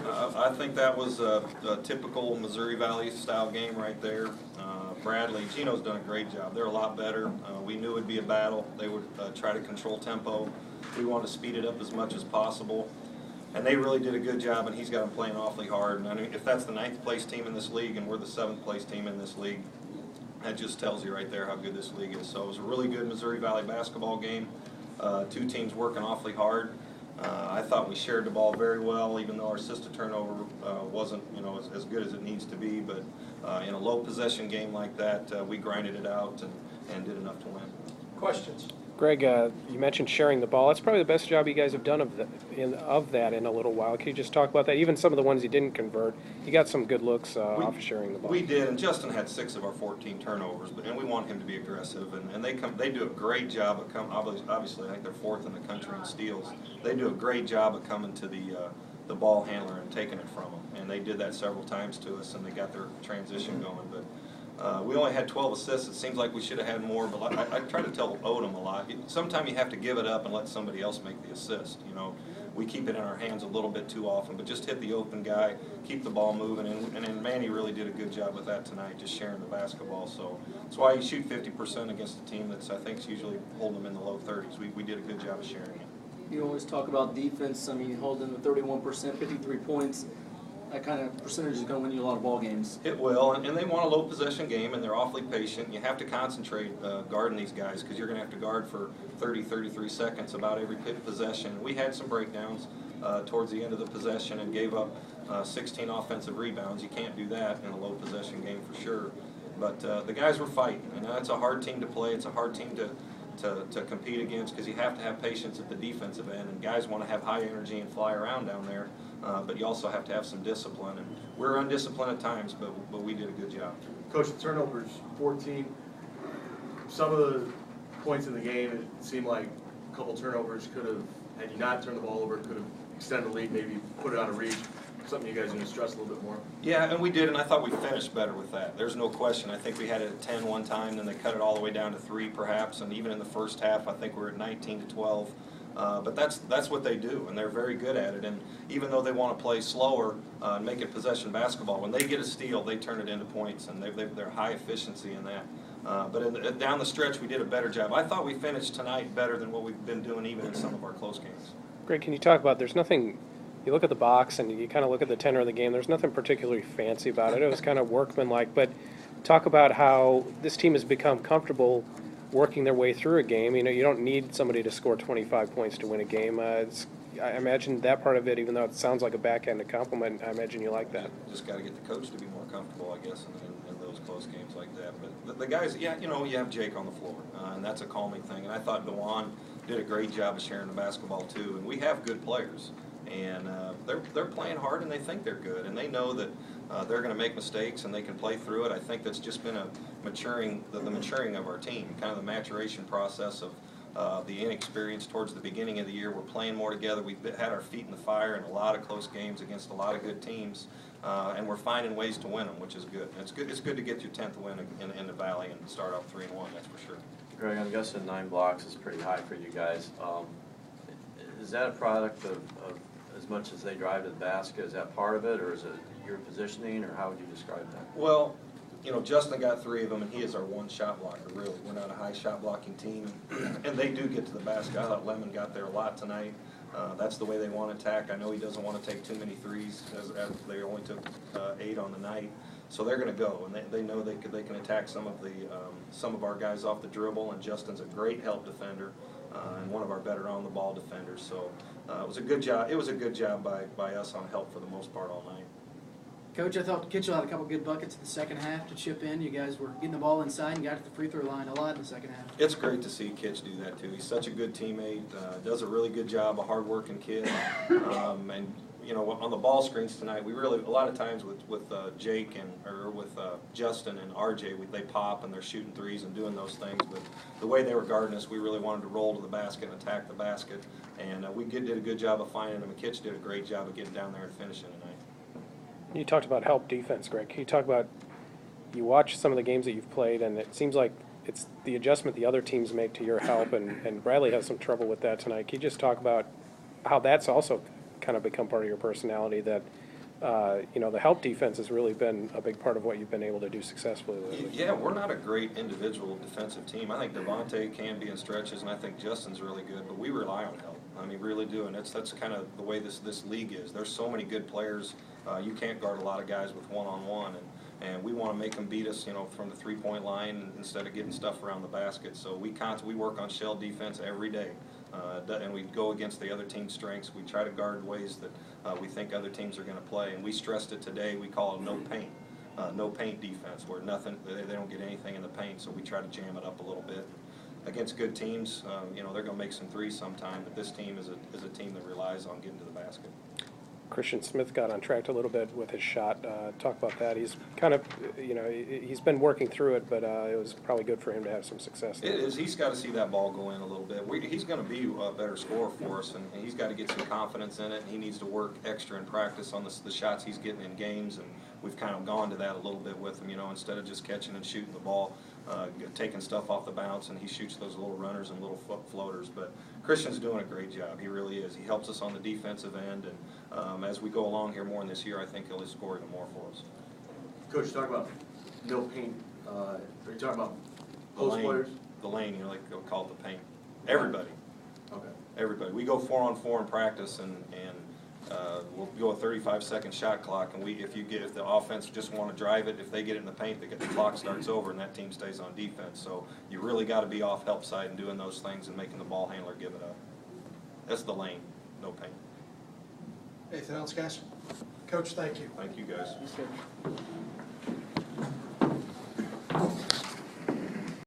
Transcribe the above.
I think that was a typical Missouri Valley style game right there. Bradley, Gino's done a great job. They're a lot better. We knew it would be a battle. They would try to control tempo. We want to speed it up as much as possible. And they really did a good job, and he's got them playing awfully hard. And I mean, if that's the 9th place team in this league and we're the 7th place team in this league, that just tells you right there how good this league is. So it was a really good Missouri Valley basketball game. Two teams working awfully hard. I thought we shared the ball very well, even though our assist turnover wasn't, as good as it needs to be. But in a low possession game like that, we grinded it out and did enough to win. Questions? Greg, you mentioned sharing the ball. That's probably the best job you guys have done of that in a little while. Can you just talk about that? Even some of the ones you didn't convert, you got some good looks off of sharing the ball. We did, and Justin had 6 of our 14 turnovers, and we want him to be aggressive. And they do a great job of obviously, I think they're 4th in the country in steals. They do a great job of coming to the ball handler and taking it from them. And they did that several times to us, and they got their transition going. But we only had 12 assists. It seems like we should have had more, but I try to tell Odom a lot. Sometimes you have to give it up and let somebody else make the assist. We keep it in our hands a little bit too often, but just hit the open guy, keep the ball moving, and Manny really did a good job with that tonight, just sharing the basketball. So that's why you shoot 50% against a team that's, I think, is usually holding them in the low 30s. We did a good job of sharing it. You always talk about defense. I mean, holding the 31%, 53 points. That kind of percentage is going to win you a lot of ball games. It will, and they want a low possession game, and they're awfully patient. You have to concentrate guarding these guys because you're going to have to guard for 30, 33 seconds about every possession. We had some breakdowns towards the end of the possession and gave up 16 offensive rebounds. You can't do that in a low possession game for sure. But the guys were fighting, and it's a hard team to play. It's a hard team to compete against because you have to have patience at the defensive end, and guys want to have high energy and fly around down there. But you also have to have some discipline, and we're undisciplined at times, but we did a good job. Coach, the turnovers, 14. Some of the points in the game, it seemed like a couple turnovers could have, had you not turned the ball over, could have extended the lead, maybe put it out of reach. Something you guys are going to stress a little bit more. Yeah, and we did, and I thought we finished better with that. There's no question. I think we had it at 10 one time, then they cut it all the way down to 3 perhaps, and even in the first half, I think we're at 19 to 12. But that's what they do, and they're very good at it. And even though they want to play slower and make it possession basketball, when they get a steal, they turn it into points, and they're high efficiency in that. But down the stretch, we did a better job. I thought we finished tonight better than what we've been doing even in some of our close games. Greg, can you talk about, there's nothing, you look at the box and you kind of look at the tenor of the game, there's nothing particularly fancy about it. It was kind of workmanlike, but talk about how this team has become comfortable working their way through a game. You don't need somebody to score 25 points to win a game. I imagine that part of it, even though it sounds like a backhanded compliment, I imagine you like that. Just got to get the coach to be more comfortable, I guess, in those close games like that. But the guys, yeah, you have Jake on the floor, and that's a calming thing. And I thought DeJuan did a great job of sharing the basketball too. And we have good players, and they're playing hard, and they think they're good, and they know that they're going to make mistakes and they can play through it. I think that's just been the maturing of our team, kind of the maturation process of the inexperience towards the beginning of the year. We're playing more together. We've had our feet in the fire in a lot of close games against a lot of good teams, and we're finding ways to win them, which is good. It's good to get your 10th win in the Valley and start off 3-1. That's for sure. Greg, I'm guessing 9 blocks is pretty high for you guys. Is that a product of as much as they drive to the basket? Is that part of it, or is it your positioning, or how would you describe that? Well, Justin got 3 of them, and he is our one shot blocker, really. We're not a high shot blocking team, and they do get to the basket. I thought Lemon got there a lot tonight. That's the way they want to attack. I know he doesn't want to take too many threes, as they only took 8 on the night. So they're going to go, and they know they can attack some of our guys off the dribble, and Justin's a great help defender and one of our better on-the-ball defenders. So it was a good job. It was a good job by us on help for the most part all night. Coach, I thought Kitchell had a couple good buckets in the second half to chip in. You guys were getting the ball inside and got to the free throw line a lot in the second half. It's great to see Kitch do that too. He's such a good teammate, does a really good job, a hard-working kid. And on the ball screens tonight, we really, a lot of times with Jake or with Justin and RJ, they pop and they're shooting threes and doing those things. But the way they were guarding us, we really wanted to roll to the basket and attack the basket. And we did a good job of finding them, and Kitch did a great job of getting down there and finishing tonight. You talked about help defense, Greg. Can you talk about, you watch some of the games that you've played, and it seems like it's the adjustment the other teams make to your help, and Bradley has some trouble with that tonight. Can you just talk about how that's also kind of become part of your personality, that the help defense has really been a big part of what you've been able to do successfully lately. Yeah, we're not a great individual defensive team. I think Devontae can be in stretches, and I think Justin's really good, but we rely on help. I mean, really do, and that's kind of the way this league is. There's so many good players. You can't guard a lot of guys with one-on-one, and we want to make them beat us, from the three-point line instead of getting stuff around the basket. So we work on shell defense every day, and we go against the other team's strengths. We try to guard ways that we think other teams are going to play, and we stressed it today. We call it no paint defense, where they don't get anything in the paint, so we try to jam it up a little bit. Against good teams, they're going to make some threes sometime, but this team is a team that relies on getting to the basket. Christian Smith got on track a little bit with his shot. Talk about that. He's kind of, he's been working through it, but it was probably good for him to have some success. It is. He's got to see that ball go in a little bit. He's going to be a better scorer for us, and he's got to get some confidence in it. And he needs to work extra in practice on the shots he's getting in games, and we've kind of gone to that a little bit with him, instead of just catching and shooting the ball, taking stuff off the bounce, and he shoots those little runners and little floaters. But Christian's doing a great job. He really is. He helps us on the defensive end, and as we go along here more in this year, I think he'll score even more for us. Coach, talk about no paint. Are you talking about post players? The lane, like they'll call it the paint. Everybody. Okay. Everybody. We go 4-on-4 in practice, and we'll go a 35-second shot clock. And if the offense just want to drive it, if they get it in the paint, the clock starts over, and that team stays on defense. So you really got to be off help side and doing those things and making the ball handler give it up. That's the lane. No paint. Anything else, guys? Coach, thank you. Thank you, guys. Thanks, Coach.